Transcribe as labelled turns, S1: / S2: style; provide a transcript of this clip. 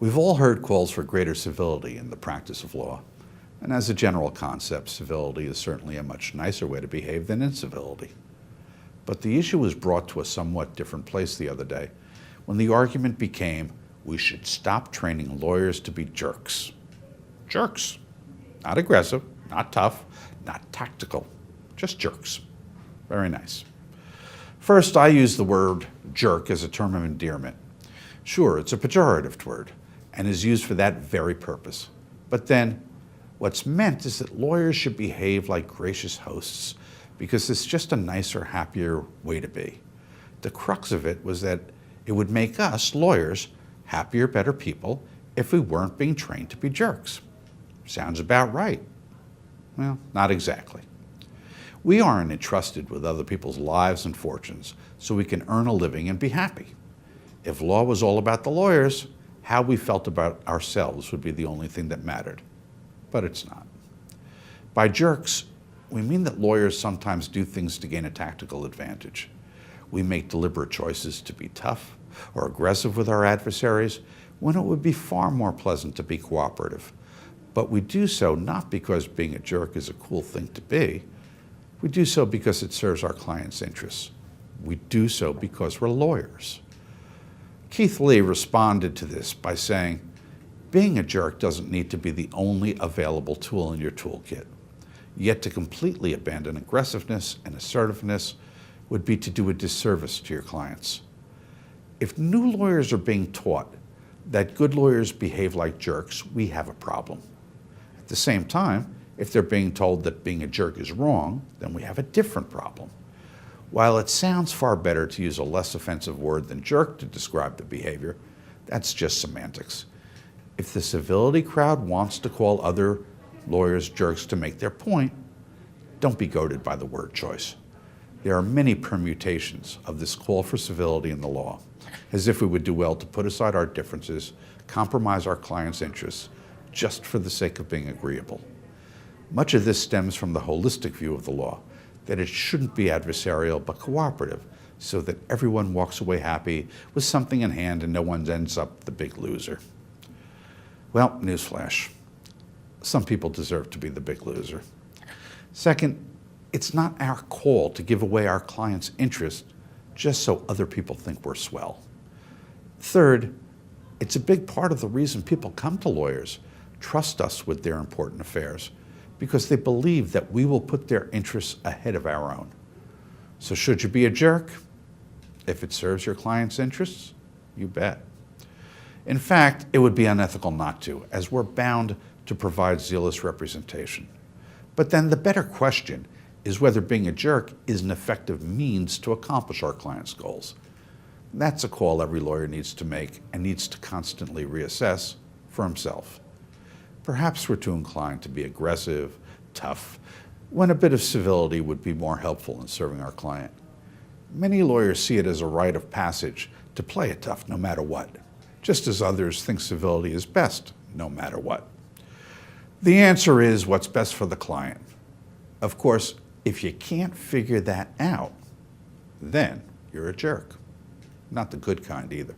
S1: We've all heard calls for greater civility in the practice of law, and as a general concept, civility is certainly a much nicer way to behave than incivility. But the issue was brought to a somewhat different place the other day when the argument became we should stop training lawyers to be jerks. Jerks. Not aggressive, not tough, not tactical, just jerks. Very nice. First, I use the word jerk as a term of endearment. Sure, it's a pejorative word and is used for that very purpose. But then, what's meant is that lawyers should behave like gracious hosts because it's just a nicer, happier way to be. The crux of it was that it would make us, lawyers, happier, better people if we weren't being trained to be jerks. Sounds about right. Well, not exactly. We aren't entrusted with other people's lives and fortunes so we can earn a living and be happy. If law was all about the lawyers, how we felt about ourselves would be the only thing that mattered. But it's not. By jerks, we mean that lawyers sometimes do things to gain a tactical advantage. We make deliberate choices to be tough or aggressive with our adversaries when it would be far more pleasant to be cooperative. But we do so not because being a jerk is a cool thing to be. We do so because it serves our clients' interests. We do so because we're lawyers. Keith Lee responded to this by saying, being a jerk doesn't need to be the only available tool in your toolkit. Yet to completely abandon aggressiveness and assertiveness would be to do a disservice to your clients. If new lawyers are being taught that good lawyers behave like jerks, we have a problem. At the same time, if they're being told that being a jerk is wrong, then we have a different problem. While it sounds far better to use a less offensive word than jerk to describe the behavior, that's just semantics. If the civility crowd wants to call other lawyers jerks to make their point, don't be goaded by the word choice. There are many permutations of this call for civility in the law, as if we would do well to put aside our differences, compromise our clients' interests, just for the sake of being agreeable. Much of this stems from the holistic view of the law, that it shouldn't be adversarial but cooperative, so that everyone walks away happy with something in hand and no one ends up the big loser. Well, newsflash. Some people deserve to be the big loser. Second, it's not our call to give away our clients' interest just so other people think we're swell. Third, it's a big part of the reason people come to lawyers, trust us with their important affairs, because they believe that we will put their interests ahead of our own. So should you be a jerk? If it serves your client's interests, you bet. In fact, it would be unethical not to, as we're bound to provide zealous representation. But then the better question is whether being a jerk is an effective means to accomplish our client's goals. That's a call every lawyer needs to make and needs to constantly reassess for himself. Perhaps we're too inclined to be aggressive, tough, when a bit of civility would be more helpful in serving our client. Many lawyers see it as a rite of passage to play it tough no matter what, just as others think civility is best no matter what. The answer is what's best for the client. Of course, if you can't figure that out, then you're a jerk. Not the good kind either.